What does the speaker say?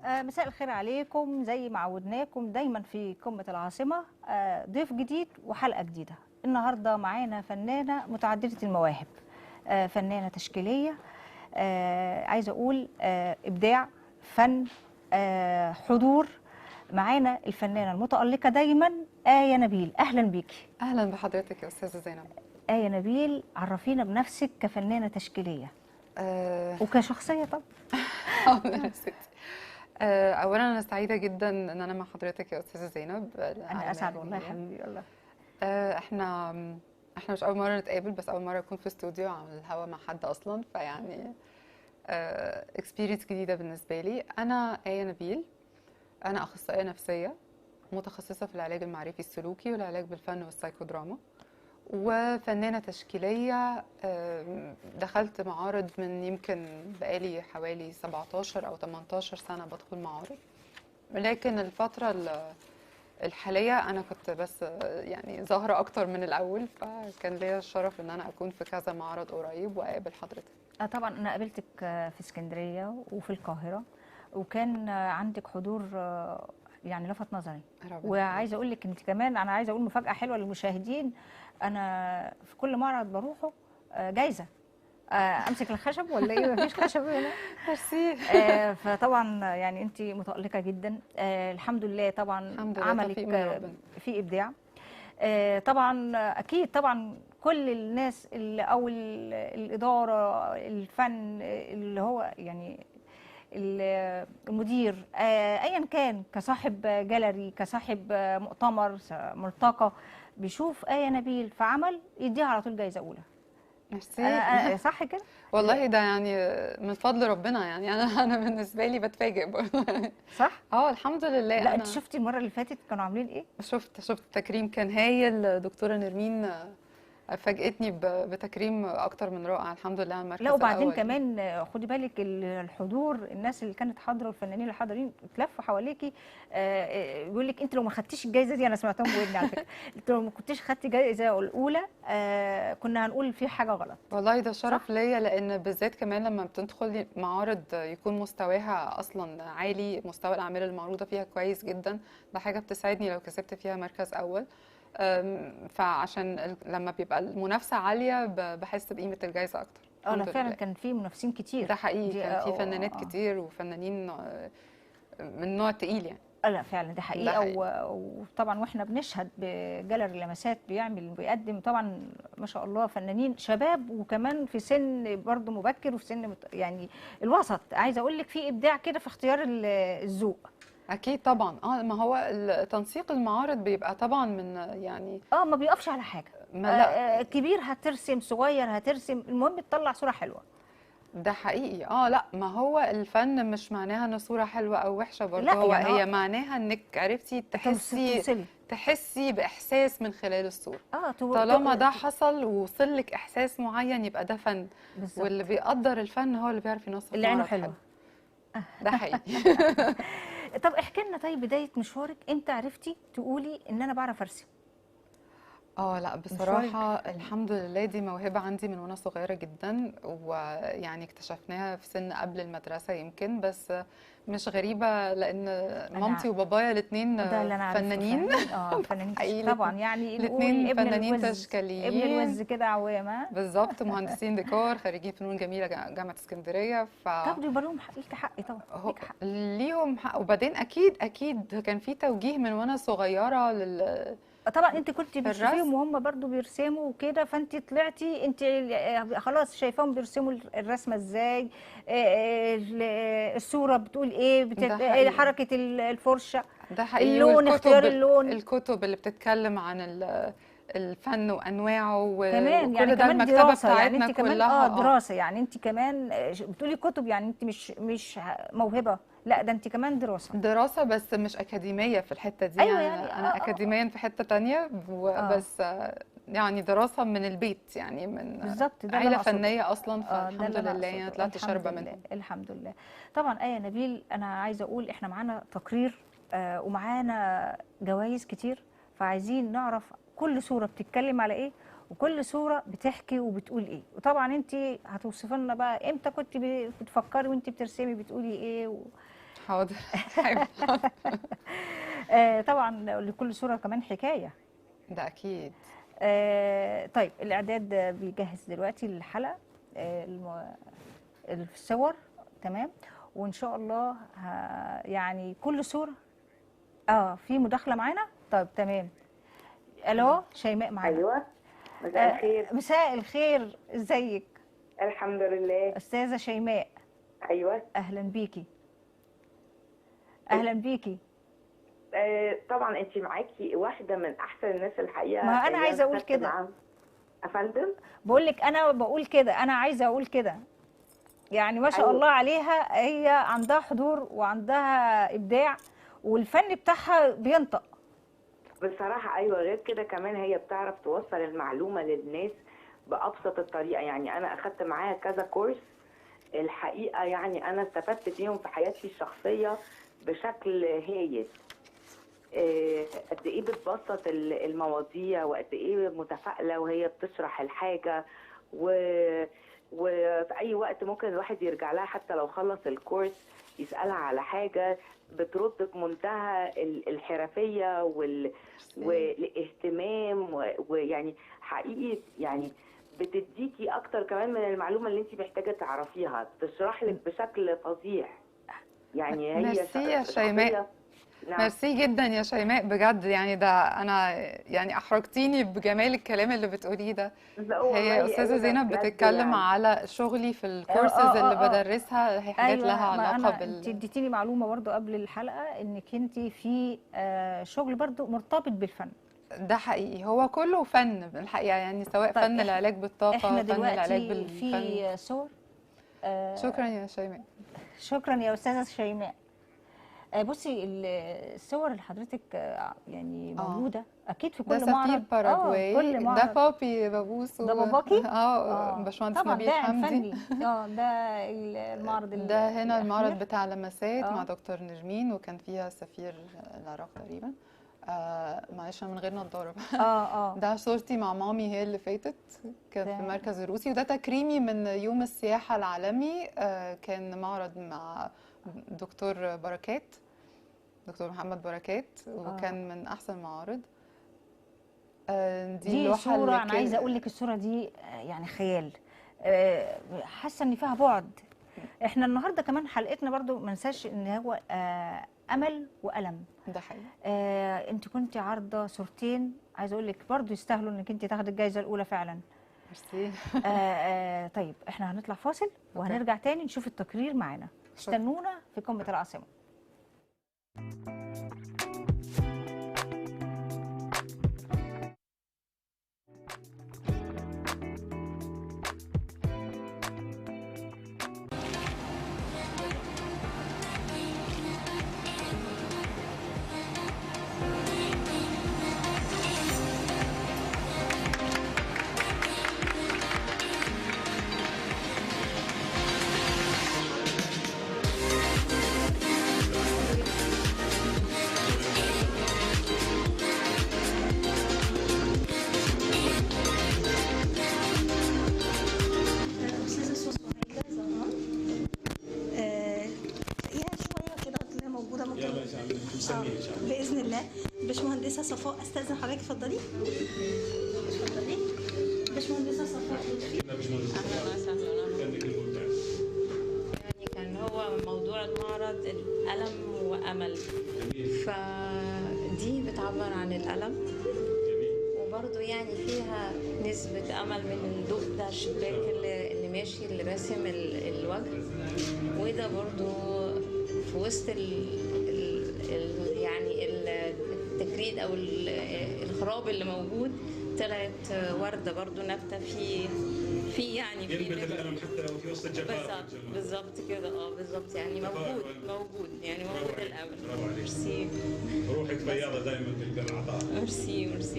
مساء الخير عليكم، زي ما عودناكم دايما في قمة العاصمة. ضيف جديد وحلقة جديدة. النهاردة معانا فنانة متعددة المواهب، فنانة تشكيلية، عايزة أقول إبداع، فن، حضور. معانا الفنانة المتألقة دايما آية نبيل. أهلا بيكي. اهلا بحضرتك يا استاذه زينب. آية نبيل، عرفينا بنفسك كفنانة تشكيلية أه وكشخصية. طب حاضر يا ستي. اولا انا سعيده جدا ان انا مع حضرتك يا استاذه زينب على أنا أسعد المهنه والله يا الجميله. حبيبي والله. احنا مش اول مره نتقابل، بس اول مره اكون في استوديو على الهوا مع حد اصلا، فيعني اكسبيرينس جديده بالنسبه لي. انا آية نبيل، انا اخصائيه نفسيه متخصصه في العلاج المعرفي السلوكي والعلاج بالفن والسايكودراما، وفنانة تشكيلية. دخلت معارض من يمكن بقالي حوالي 17 أو 18 سنة بدخل معارض، لكن الفترة الحالية أنا كنت بس يعني ظاهرة أكتر من الأول، فكان ليا الشرف إن أنا أكون في كذا معرض قريب وأقابل حضرتك. طبعا انا قابلتك في اسكندريه وفي القاهره، وكان عندك حضور يعني لفت نظري. ربنا وعايزه يخليك. اقول لك انت كمان، انا عايزه اقول مفاجاه حلوه للمشاهدين. انا في كل معرض بروحه جايزه. امسك الخشب ولا ايه؟ مفيش خشب هنا. ميرسي. فطبعا يعني انت متالقه جدا. الحمد لله. طبعا الحمد لله، عملك توفيق من ربنا. فيه ابداع. طبعا اكيد طبعا كل الناس اللي او الاداره، الفن، اللي هو يعني المدير، ايا كان، كصاحب جاليري، كصاحب مؤتمر، ملتقى، بيشوف آية نبيل في عمل يديها على طول جايزة أولى. ميرسي. صح كده؟ والله ده يعني من فضل ربنا، يعني أنا بالنسبة لي بتفاجئ برضه. صح؟ الحمد لله. لا انت أنا شفتي المرة اللي فاتت كانوا عاملين ايه؟ شفت التكريم كان هايل. دكتورة نرمين فاجأتني بتكريم أكتر من رائع، الحمد لله على لا المركز وبعدين الأول. كمان خدي بالك الحضور، الناس اللي كانت حاضره والفنانين اللي حاضرين اتلفوا حواليكي. بيقول لك انت لو ما خدتيش الجائزه دي، انا سمعتهم بودني على فكره، انت لو ما كنتيش خدتي الجائزه الاولى كنا هنقول في حاجه غلط. والله ده صح؟ شرف ليا، لأن بالذات كمان لما بتدخلي معارض يكون مستواها أصلا عالي، مستوى الأعمال المعروضة فيها كويس جدا، ده حاجة بتسعدني لو كسبت فيها مركز أول. فعشان لما بيبقى المنافسة عالية بحس بقيمة الجائزة أكتر. اه لا الحمد فعلا لله. كان في منافسين كتير. ده حقيقي، دي كان في فنانات كتير وفنانين من نوع تقيل يعني. لا فعلا دي ده حقيقه. حقيقي. وطبعا واحنا بنشهد بجاليري لمسات بيقدم طبعا ما شاء الله فنانين شباب، وكمان في سن برضه مبكر، وفي سن يعني الوسط. عايزه اقول لك في ابداع كده في اختيار الذوق. اكيد طبعا. ما هو تنسيق المعارض بيبقى طبعا من يعني ما بيقفش على حاجه. ما لا. كبير هترسم، صغير هترسم، المهم تطلع صوره حلوه. ده حقيقي. لا، ما هو الفن مش معناها ان صورة حلوة او وحشة برضه، لا يعني هي معناها انك عرفتي توصلي. تحسي باحساس من خلال الصورة. اه طالما ده حصل ووصل لك احساس معين يبقى ده فن. بالظبط. واللي بيقدر الفن هو اللي بيعرف ينسق اللي عينه معرض حلوه. حلو. ده حقيقي. طب احكي لنا، طيب بدايه مشوارك امتى عرفتي تقولي ان انا بعرف ارسم؟ لا، مشوارك بصراحة الحمد لله دي موهبة عندي من وانا صغيرة جدا، ويعني اكتشفناها في سن قبل المدرسة يمكن، بس مش غريبة لأن انا مامتي وبابايا الاتنين ده اللي انا عرفته فنانين. فعلا. فنانين حقيقي طبعا، يعني الاتنين نقول ابن فنانين الوز، ابن تشكيليين. الوز كده عوامه. بالظبط، مهندسين ديكور خريجين فنون جميلة جامعة اسكندرية. طب يبقى لهم حق، ليك حق طبعا، ليك حق. ليهم حق. وبعدين أكيد كان في توجيه من وانا صغيرة طبعا انت كنت في الرسم. بتشوفيهم وهم برضو بيرسموا وكده، فانت طلعتي انت خلاص شايفاهم بيرسموا الرسمه ازاي، الصوره بتقول ايه، ده حقيقي. حركه الفرشه، ده حقيقي. اللون، اختيار اللون. الكتب اللي بتتكلم عن الفن وانواعه كمان يعني وكل ده كمان المكتبه دراسه، يعني بتاعتنا انت كمان كلها. دراسه، يعني انت كمان بتقولي كتب، يعني انت مش موهبه، لا ده انت كمان دراسه. دراسه بس مش اكاديميه في الحته دي، ايوه يعني يعني انا اكاديميا في حته تانية اه بس يعني دراسه من البيت، يعني من بالظبط، ده اللي عيله انا اقصده. فنيه اصلا، ده فالحمد اللي انا لله يعني اقصده. طلعت الحمد شاربه لله، منهم. الحمد لله. طبعا آية نبيل، انا عايزه اقول احنا معانا تقرير ومعانا جوائز كتير، فعايزين نعرف كل صوره بتتكلم على ايه، وكل صوره بتحكي وبتقول ايه. وطبعا انت هتوصفي لنا بقى امتى كنت بتفكري وانت بترسمي بتقولي ايه حاضر. طبعا لكل صورة كمان حكاية. ده اكيد. طيب الإعداد بيجهز دلوقتي للحلقة، الصور تمام، وإن شاء الله يعني كل صورة في مداخلة معانا. طيب تمام. ألو شيماء معانا. ايوه، مساء الخير. مساء الخير، ازيك؟ الحمد لله. أستاذة شيماء. ايوه. أهلا بيكي. أهلا بيكي. طبعا انت معاكي واحده من احسن الناس الحقيقه. ما أنا عايزة أقول كده. افندم، بقول لك أنا بقول كده، أنا عايزة أقول كده. يعني ما شاء أيوة. الله عليها، هي عندها حضور وعندها إبداع والفن بتاعها بينطق. بصراحه ايوه، غير كده كمان هي بتعرف توصل المعلومه للناس بابسط الطريقه. يعني انا اخدت معاها كذا كورس الحقيقه، يعني انا استفدت فيهم في حياتي الشخصيه بشكل هايل. قد ايه بتبسط المواضيع، وقد ايه متفائله وهي بتشرح الحاجه، وفي اي وقت ممكن الواحد يرجع لها حتى لو خلص الكورس يسالها على حاجه بترد بمنتهى الحرفيه والاهتمام، ويعني حقيقي يعني بتديكي اكتر كمان من المعلومه اللي انت محتاجه تعرفيها، بتشرح لك بشكل فظيع. يعني هي ميرسي يا شيماء. نعم. ميرسي جدا يا شيماء بجد، يعني ده انا يعني احرجتيني بجمال الكلام اللي بتقوليه ده. هي استاذه زينب بتتكلم على شغلي في الكورسز اللي بدرسها، هي حاجات لها علاقه انت اديتيني معلومه برضو قبل الحلقه انك انت في شغل برضو مرتبط بالفن. ده حقيقي، هو كله فن الحقيقه، يعني سواء طيب فن العلاج بالطاقه، احنا فن العلاج دلوقتي في صور. شكرا يا شيماء. شكرا يا استاذه شيماء. بصي الصور اللي حضرتك يعني موجوده اكيد في كل معرض. ده سفير باراجواي، كل معرض. ده بابي بابوس. ده باباكي؟ باشمهندس نبيل حمدي. ده المعرض ده هنا المعرض بتاع لمسات مع دكتور نجمين، وكان فيها سفير العراق تقريبا. معلش انا من غير نضاره. ده صورتي مع مامي هي اللي فاتت، كان في المركز الروسي، وده تكريمي من يوم السياحه العالمي. كان معرض مع دكتور بركات، دكتور محمد بركات، وكان من احسن المعارض. دي صورة أنا عايزة أقول لك الصورة دي يعني خيال. حاسة إن فيها بعد. إحنا النهاردة كمان حلقتنا برضو ما ننساش إن هو أمل وألم. ده حقيقي. أنت كنت عارضة صورتين عايزة أقول لك برضو يستاهلوا إنك أنت تاخدي الجائزة الأولى فعلا. ميرسي. طيب إحنا هنطلع فاصل وهنرجع تاني نشوف التقرير معانا. استنونا في قمة العاصمة. باذن الله. باشمهندسه صفاء استاذن حضرتك اتفضلي. اتفضلي باشمهندسه صفاء. اهلا وسهلا. يعني كان هو موضوع المعرض الالم وامل، فدي بتعبر عن الالم وبرضه يعني فيها نسبه امل من الضوء بتاع الشباك اللي ماشي اللي راسم الوجه، وده برضه في وسط يعني التجريد او الخراب اللي موجود طلعت ورده برضو نبته في يعني في الالم حتى لو في وسط الجفاف. بالظبط كده. بالظبط يعني موجود يعني موجود الامل. ميرسي. روحك فياضه دائما تلقى العطاء. ميرسي.